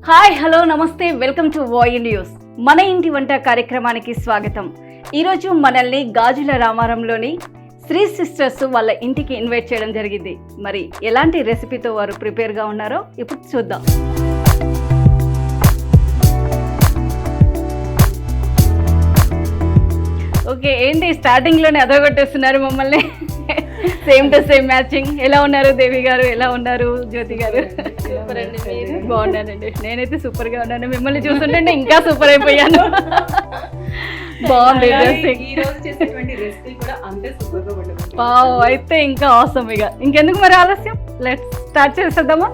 Hi hello నమస్తే, welcome to వాయి news. మన ఇంటి వంట కార్యక్రమానికి స్వాగతం. ఈరోజు మనల్ని గాజుల రామారంలోని శ్రీ సిస్టర్స్ వాళ్ళ ఇంటికి ఇన్వైట్ చేయడం జరిగింది. మరి ఎలాంటి రెసిపీతో వారు ప్రిపేర్గా ఉన్నారో ఇప్పుడు చూద్దాం. ఓకే, ఏంటి స్టార్టింగ్లోనే అదరగొట్టేస్తున్నారు మమ్మల్ని. Same to same matching. ఎలా ఉన్నారు దేవి గారు, ఎలా ఉన్నారు జ్యోతి గారు? బాగున్నానండి, నేనైతే సూపర్ గా ఉన్నాను. మిమ్మల్ని చూస్తుంటే ఇంకా సూపర్ అయిపోయాను. బాగుంది డ్రెస్సింగ్. అయితే ఇంకా అవసరం. ఇక ఇంకెందుకు మరి ఆలస్యం, లెట్స్ స్టార్ట్ చేసేద్దామా?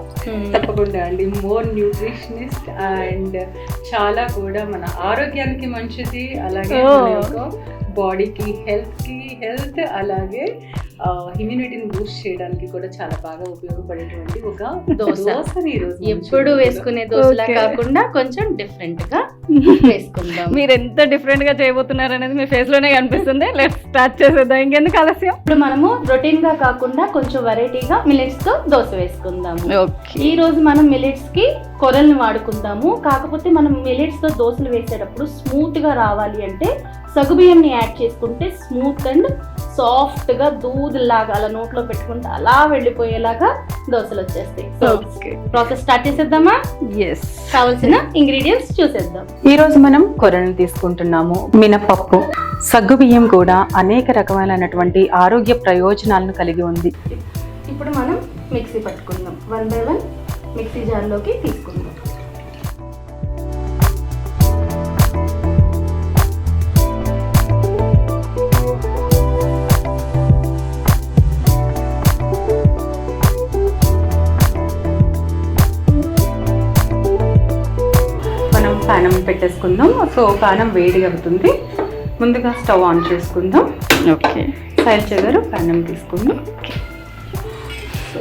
తప్పకుండా అండి. మోర్ న్యూట్రిషనిస్ట్ అండ్ చాలా కూడా మన ఆరోగ్యానికి మంచిది, అలాగే బాడీకి హెల్త్ అలాగే ఇమ్యూనిటీని బూస్ట్ చేయడానికి కూడా చాలా బాగా ఉపయోగపడేటువంటి ఒక దోసని ఈరోజు ఎప్పుడు వేసుకునే దోశలా కాకుండా కొంచెం డిఫరెంట్ గా వేసుకుందాం. మీరు ఎంత డిఫరెంట్ గా చేయబోతున్నారు అనేది మీ ఫేస్ లోనే కనిపిస్తుంది. లెట్స్ స్టార్ట్ చేసేద్దాం, ఇంకెందుకు ఆలస్యం. ఇప్పుడు మనము రొటీన్ గా కాకుండా కొంచెం వెరైటీగా మిల్లెట్స్ తో దోశ వేసుకుందాము. ఈ రోజు మనం మిల్లెట్స్ కి కొరల్ని వాడుకుందాము. కాకపోతే మనం మిల్లెట్స్ తో దోశలు వేసేటప్పుడు స్మూత్ గా రావాలి అంటే సగ్గుబియ్యం ని యాడ్ చేసుకుంటే స్మూత్ అండ్ సాఫ్ట్ గా దూదులాగా అలా నోట్లో పెట్టుకుంటే అలా వెళ్ళిపోయేలాగా దోశలు వచ్చేస్తాయి. ప్రాసెస్ స్టార్ట్ చేసేద్దామా? ఎస్. కావాల్సిన ఇంగ్రీడియంట్స్ చూసేద్దాం. ఈ రోజు మనం కొరను తీసుకుంటున్నాము. మినపప్పు, సగ్గుబియ్యం కూడా అనేక రకమైనటువంటి ఆరోగ్య ప్రయోజనాలను కలిగి ఉంది. ఇప్పుడు మనం మిక్సీ పట్టుకుందాం. 1 by 1 మిక్సీ జార్లోకి తీసుకుందాం. పానం పెట్టేసుకుందాం. సో పానం వేడి అవుతుంది. ముందుగా స్టవ్ ఆన్ చేసుకుందాం. ఓకే, సైడ్ చెదరు పానం తీసుకుందాం.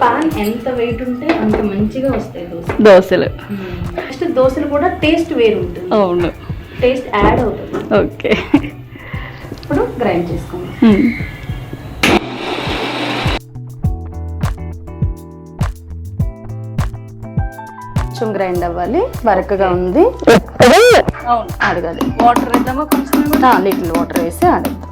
పాన్ ఎంత వెయిట్ ఉంటే అంత మంచిగా వస్తాయి దోశలు. నెక్స్ట్ దోశలు కూడా టేస్ట్ వేరు ఉంటుంది. అవును, టేస్ట్ యాడ్ అవుతుంది. ఓకే, ఇప్పుడు గ్రైండ్ చేసుకుందాం. కొంచెం గ్రైండ్ అవ్వాలి, బరకగా ఉంది. అవును, అడగాలి. వాటర్ వేద్దామా? కొంచెం లిటిల్ వాటర్ వేసి ఆడేద్దాం.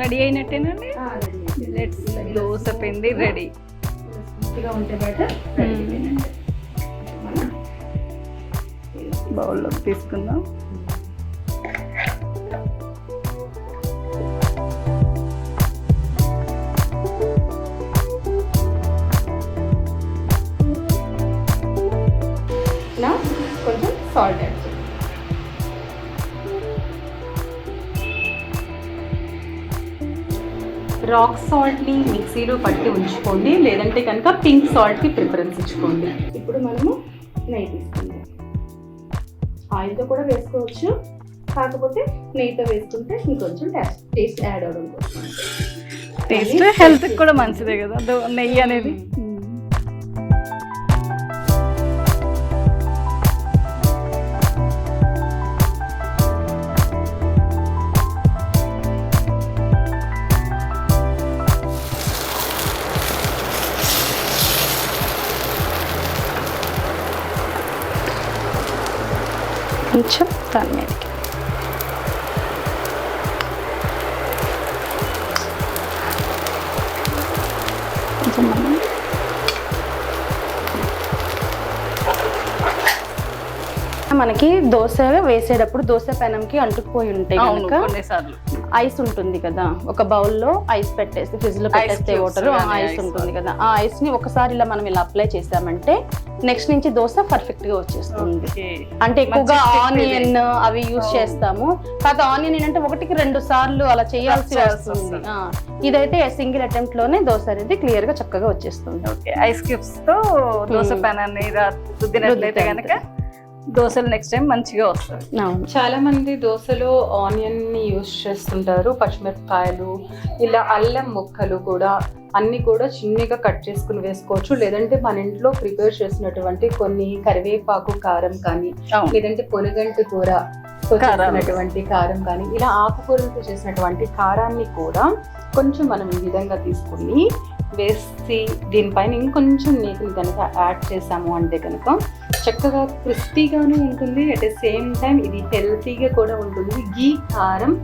రెడీ అయినట్టేనండి. లెట్స్ దోశ పిండి రెడీ. ఉంటే బెటర్. బౌల్లో తీసుకుందాం. కొంచెం సాల్ట్ యాడ్ చేయండి. రాక్ సాల్ట్ని మిక్సీలో పట్టి ఉంచుకోండి, లేదంటే కనుక పింక్ సాల్ట్కి ప్రిఫరెన్స్ ఇచ్చుకోండి. ఇప్పుడు మనము నెయ్యి తీసుకుందాం. ఆయిల్తో కూడా వేసుకోవచ్చు, కాకపోతే నెయ్యితో వేసుకుంటే ఇంకొంచెం టేస్ట్ యాడ్ అవడం కోసం. టేస్ట్ హెల్త్కి కూడా మంచిదే కదా నెయ్యి అనేది. కొంచెం దాని మీదకి కొంచెం మనం మనకి దోశ వేసేటప్పుడు దోశ పెనంకి అంటుకుపోయి ఉంటాయి కనుక ఐస్ ఉంటుంది కదా, ఒక బౌల్లో ఐస్ పెట్టేసి ఫ్రిడ్జ్ లో పెట్టేస్తే వాటర్ ఐస్ ఉంటుంది కదా, ఆ ఐస్ ని ఒకసారి ఇలా మనం ఇలా అప్లై చేసామంటే నెక్స్ట్ నుంచి దోశ పర్ఫెక్ట్ గా వచ్చేస్తుంది. అంటే ఎక్కువగా ఆనియన్ అవి యూజ్ చేస్తాము, కాకపోతే ఆనియన్ ఏంటంటే 1-2 సార్లు అలా చేయాల్సి వస్తుంది. ఇదైతే సింగిల్ అటెంప్ట్ లోనే దోశ అనేది క్లియర్ గా చక్కగా వచ్చేస్తుంది. ఐస్ క్యూబ్స్ తో దోశ పెనాన్ని రుద్దినట్లయితే కనుక దోశలు నెక్స్ట్ టైం మంచిగా వస్తాయి. అవును. చాలా మంది దోశలో ఆనియన్ ని యూస్ చేస్తుంటారు, పచ్చిమిరపకాయలు, ఇలా అల్లం ముక్కలు కూడా అన్ని కూడా చిన్నగా కట్ చేసుకుని వేసుకోవచ్చు. లేదంటే మన ఇంట్లో ప్రిపేర్ చేసినటువంటి కొన్ని కరివేపాకు కారం కానీ, లేదంటే పొనగంటి కూర చేసినటువంటి కారం కానీ, ఇలా ఆకుకూరలతో చేసినటువంటి కారాన్ని కూడా కొంచెం మనం ఈ విధంగా తీసుకుని వేసి దీనిపైన ఇంకొంచెం నీటిని కనుక యాడ్ చేసాము అంటే కనుక చక్కగా క్రిస్పీగానే ఉంటుంది. అట్ ద సేమ్ టైం ఇది హెల్తీగా కూడా ఉంటుంది. గీ కారం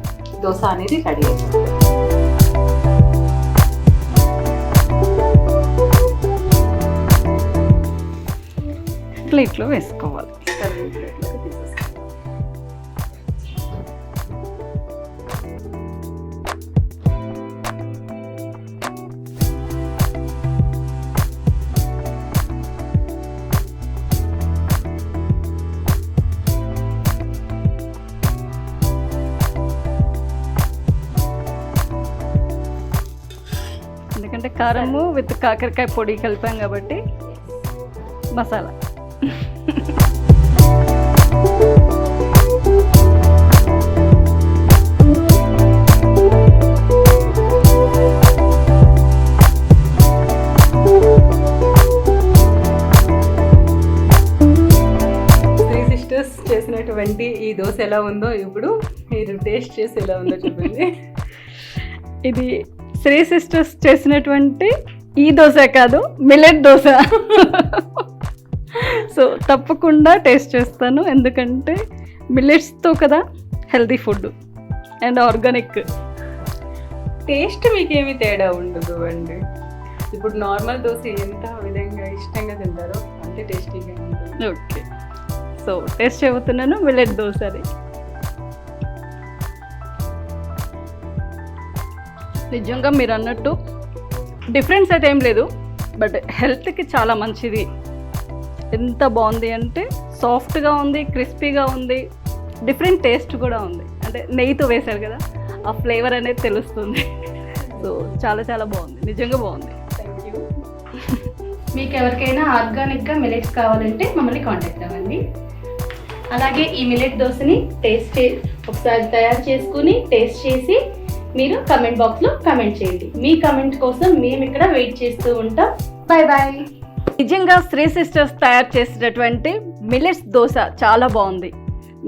దోశ అనేది రెడీ అవుతుంది. ప్లేట్లో వేసుకోవాలి. ఎందుకంటే కారము విత్ కాకరకాయ పొడి కలిపాం కాబట్టి మసాలా. త్రీ సిస్టర్స్ చేసినటువంటి ఈ దోశ ఎలా ఉందో ఇప్పుడు మీరు టేస్ట్ చేసి ఎలా ఉందో చెప్పండి. ఇది శ్రీ సిస్టర్స్ చేసినటువంటి ఈ దోశ కాదు, మిల్లెట్ దోశ. సో తప్పకుండా టేస్ట్ చేస్తాను, ఎందుకంటే మిల్లెట్స్తో కదా healthy food and organic. Taste మీకేమి తేడా ఉండదు అండి. ఇప్పుడు నార్మల్ దోశ ఎంత విధంగా ఇష్టంగా తింటారో అంతే టేస్టీగా ఉంటుంది. ఓకే, సో టేస్ట్ చెబుతున్నాను మిల్లెట్ దోశ. అది నిజంగా మీరు అన్నట్టు డిఫరెన్స్ అయితే ఏం లేదు, బట్ హెల్త్కి చాలా మంచిది. ఎంత బాగుంది అంటే సాఫ్ట్గా ఉంది, క్రిస్పీగా ఉంది, డిఫరెంట్ టేస్ట్ కూడా ఉంది. అంటే నెయ్యితో వేశారు కదా, ఆ ఫ్లేవర్ అనేది తెలుస్తుంది. సో చాలా చాలా బాగుంది, నిజంగా బాగుంది. Thank you. మీకు ఎవరికైనా ఆర్గానిక్గా మిల్లెట్స్ కావాలంటే మమ్మల్ని కాంటాక్ట్ అవ్వండి. అలాగే ఈ మిల్లెట్ దోశని ఒకసారి తయారు చేసుకుని టేస్ట్ చేసి మీరు కమెంట్ బాక్స్లో కమెంట్ చేయండి. మీ కమెంట్ కోసం మేము ఇక్కడ వెయిట్ చేస్తూ ఉంటాం. Bye bye. నిజంగా శ్రీ సిస్టర్స్ తయారు చేసినటువంటి మిల్లెట్స్ దోశ చాలా బాగుంది.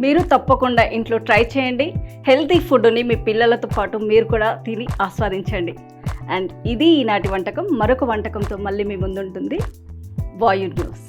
మీరు తప్పకుండా ఇంట్లో ట్రై చేయండి. హెల్తీ ఫుడ్ని మీ పిల్లలతో పాటు మీరు కూడా తిని ఆస్వాదించండి. అండ్ ఇది ఈనాటి వంటకం. మరొక వంటకంతో మళ్ళీ మీ ముందుంటుంది వాయు న్యూస్.